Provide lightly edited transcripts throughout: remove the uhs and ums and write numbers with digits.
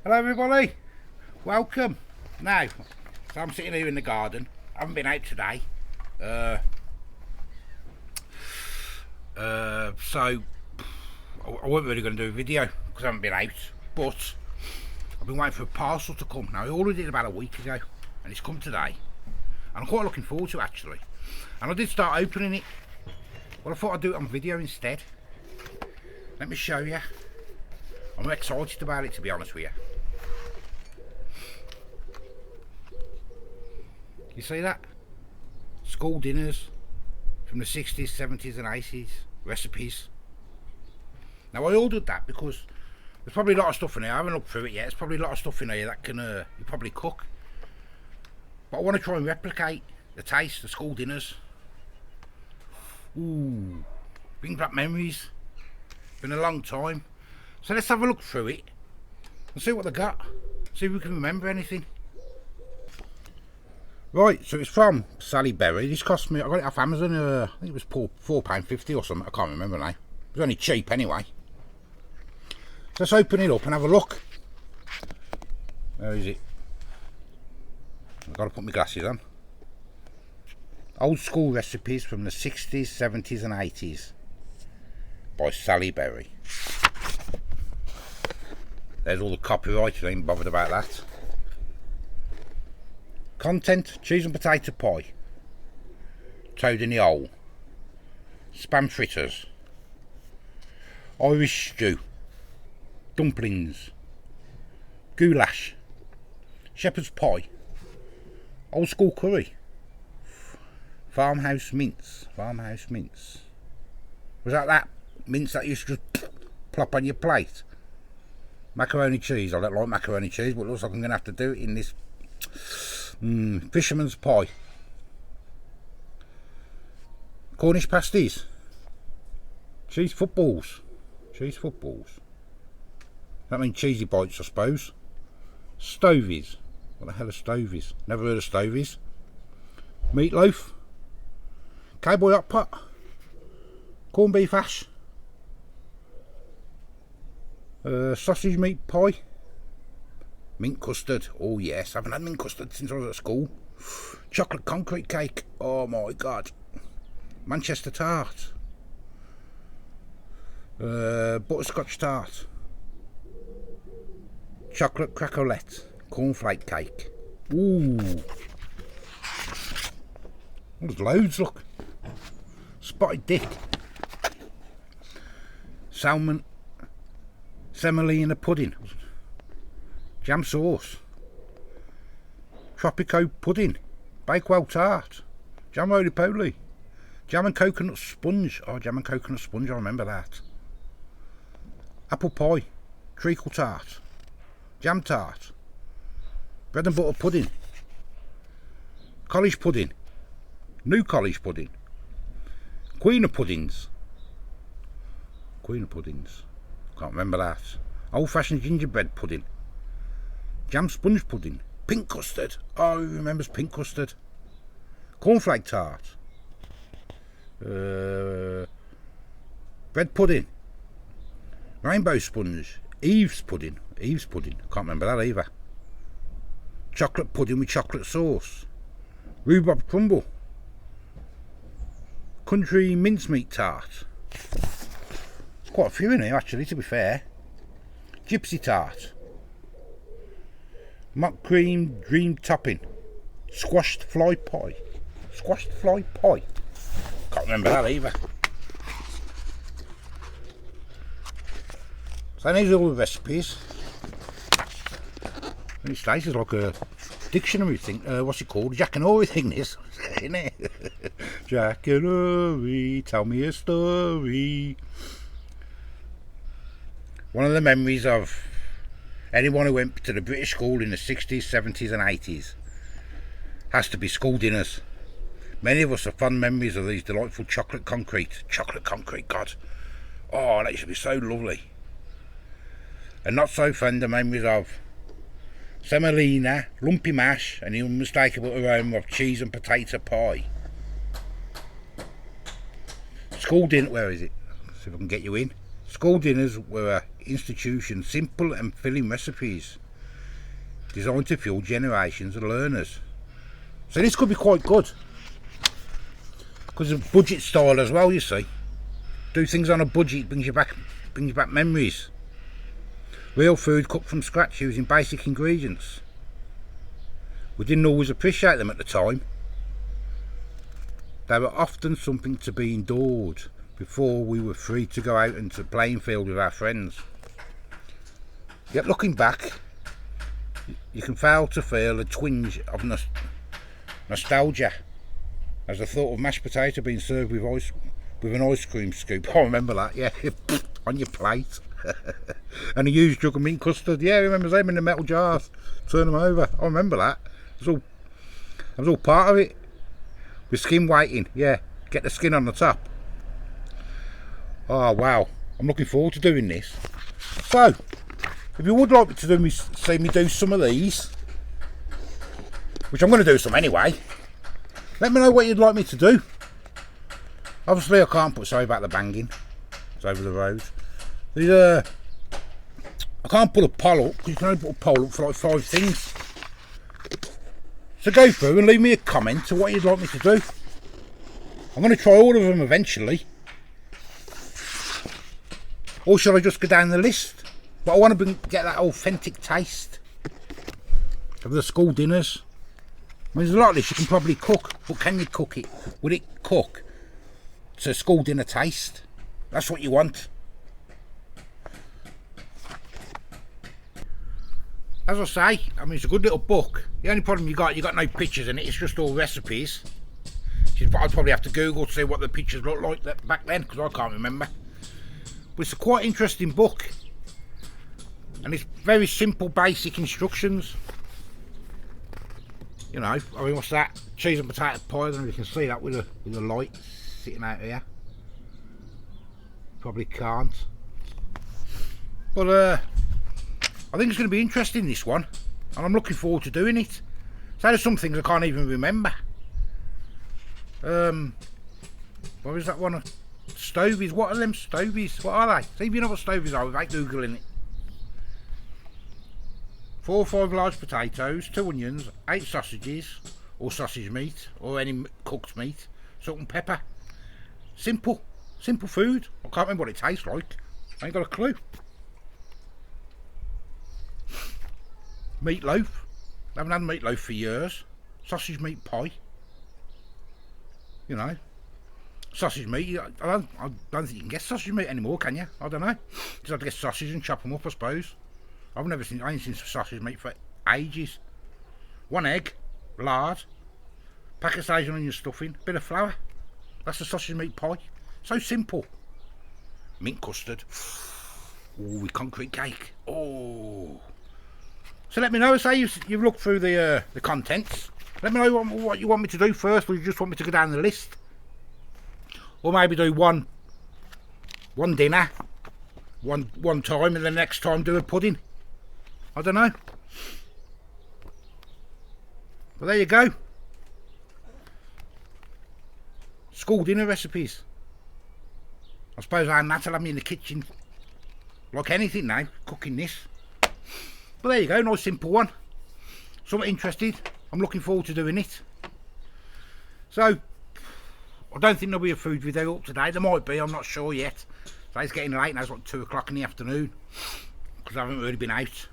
Hello everybody, welcome. Now, so I'm sitting here in the garden. I haven't been out today. So I wasn't really going to do a video because I haven't been out, but I've been waiting for a parcel to come. Now I ordered it about a week ago and it's come today, and I'm quite looking forward to it actually. And I did start opening it. Well, I thought I'd do it on video instead. Let me show you. I'm excited about it, to be honest with you. You see that? School dinners from the 60s, 70s and 80s. Recipes. Now I ordered that because there's probably a lot of stuff in here. I haven't looked through it yet. There's probably a lot of stuff in here that can you probably cook. But I want to try and replicate the taste of school dinners. Ooh, brings back memories. Been a long time. So let's have a look through it and see what they got. See if we can remember anything. Right, so it's from Sally Berry. This cost me, I got it off Amazon, I think it was £4.50 or something, I can't remember now. It was only cheap anyway. So let's open it up and have a look. Where is it? I've got to put my glasses on. Old school recipes from the 60s, 70s and 80s by Sally Berry. There's all the copyright, I ain't bothered about that. Content: cheese and potato pie, toad in the hole, spam fritters, Irish stew, dumplings, goulash, shepherd's pie, old school curry, farmhouse mince. Was that mince that you used to just plop on your plate? Macaroni cheese. I don't like macaroni cheese, but it looks like I'm going to have to do it in this. Fisherman's pie, Cornish pasties, cheese footballs. That means cheesy bites, I suppose. Stovies. What the hell are stovies? Never heard of stovies. Meatloaf, cowboy hot pot, corned beef hash, sausage meat pie. Mint custard, oh yes, I haven't had mint custard since I was at school. Chocolate concrete cake, oh my god. Manchester tart, butterscotch tart, chocolate cracolette, cornflake cake. Ooh, there's loads, look. Spotted dick, salmon, semolina pudding, jam sauce, tropico pudding, bakewell tart, jam roly-poly, jam and coconut sponge. Oh, jam and coconut sponge, I remember that. Apple pie, treacle tart, jam tart, bread and butter pudding, college pudding, new college pudding, queen of puddings, can't remember that. Old-fashioned gingerbread pudding, jam sponge pudding, pink custard. Oh, who remembers pink custard? Cornflake tart, bread pudding, rainbow sponge, Eve's pudding. Can't remember that either. Chocolate pudding with chocolate sauce, rhubarb crumble, country mincemeat tart. There's quite a few in here actually, to be fair. Gypsy tart, mock cream dream topping, squashed fly pie. Can't remember that either. So these are all the recipes. And this place is like a dictionary thing. What's it called? Jack and Ori thing, this, isn't it? Jack and Ori, tell me a story. One of the memories of anyone who went to the British school in the 60s, 70s and 80s has to be school dinners. Many of us have fond memories of these delightful chocolate concrete, god. Oh, that used to be so lovely. And not so fond of memories of semolina, lumpy mash and the unmistakable aroma of cheese and potato pie. School dinner, where is it? See if I can get you in. School dinners were an institution, simple and filling recipes designed to fuel generations of learners. So this could be quite good, because it's budget style as well, you see. Do things on a budget, brings you back memories. Real food cooked from scratch using basic ingredients. We didn't always appreciate them at the time. They were often something to be endured before we were free to go out into the playing field with our friends. Yet looking back, you can fail to feel a twinge of nostalgia as the thought of mashed potato being served with an ice cream scoop. I remember that, yeah, on your plate. And a used jug of mint custard. Yeah, I remember them in the metal jars. Turn them over. I remember that. It was all part of it. With skin waiting, yeah. Get the skin on the top. Oh wow, I'm looking forward to doing this. So, if you would like to see me do some of these, which I'm going to do some anyway, let me know what you'd like me to do. Obviously I can't put sorry about the banging. It's over the road. I can't put a poll up, because you can only put a poll up for like 5 things. So go through and leave me a comment to what you'd like me to do. I'm going to try all of them eventually. Or shall I just go down the list? But I want to get that authentic taste of the school dinners. I mean, there's a lot of this you can probably cook, but can you cook it? Will it cook to school dinner taste? That's what you want. As I say, I mean, it's a good little book. The only problem you got no pictures in it. It's just all recipes. I'd probably have to Google to see what the pictures looked like back then, because I can't remember. But it's a quite interesting book, and it's very simple, basic instructions. You know, I mean, what's that? Cheese and potato pie. I don't know if you can see that with the light sitting out here. Probably can't. But I think it's going to be interesting, this one, and I'm looking forward to doing it. So there's some things I can't even remember. What was that one? Stovies. What are them stovies? What are they? See if you know what stovies are without googling it. 4 or 5 large potatoes, 2 onions, 8 sausages, or sausage meat, or any cooked meat, salt and pepper. Simple food. I can't remember what it tastes like. I ain't got a clue. Meatloaf. I haven't had meatloaf for years. Sausage meat pie. You know, sausage meat. I don't think you can get sausage meat anymore, can you? I don't know. Just have to get sausage and chop them up, I suppose. I ain't seen sausage meat for ages. 1 egg, lard, packet of sage and onion stuffing, bit of flour. That's the sausage meat pie. So simple. Mint custard. Oh, with concrete cake. Oh. So let me know. Say you've looked through the contents. Let me know what you want me to do first, or you just want me to go down the list, or maybe do one dinner, one time, and the next time do a pudding. I don't know. Well, there you go. School dinner recipes. I suppose that'll have me in the kitchen like anything now, cooking this. But there you go, nice simple one. Somewhat interested. I'm looking forward to doing it. So, I don't think there'll be a food video up today. There might be, I'm not sure yet. So it's getting late now, it's like 2 o'clock in the afternoon, because I haven't really been out.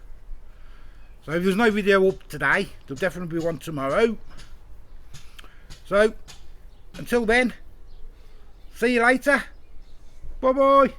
So if there's no video up today, there'll definitely be one tomorrow. So, until then, see you later. Bye bye.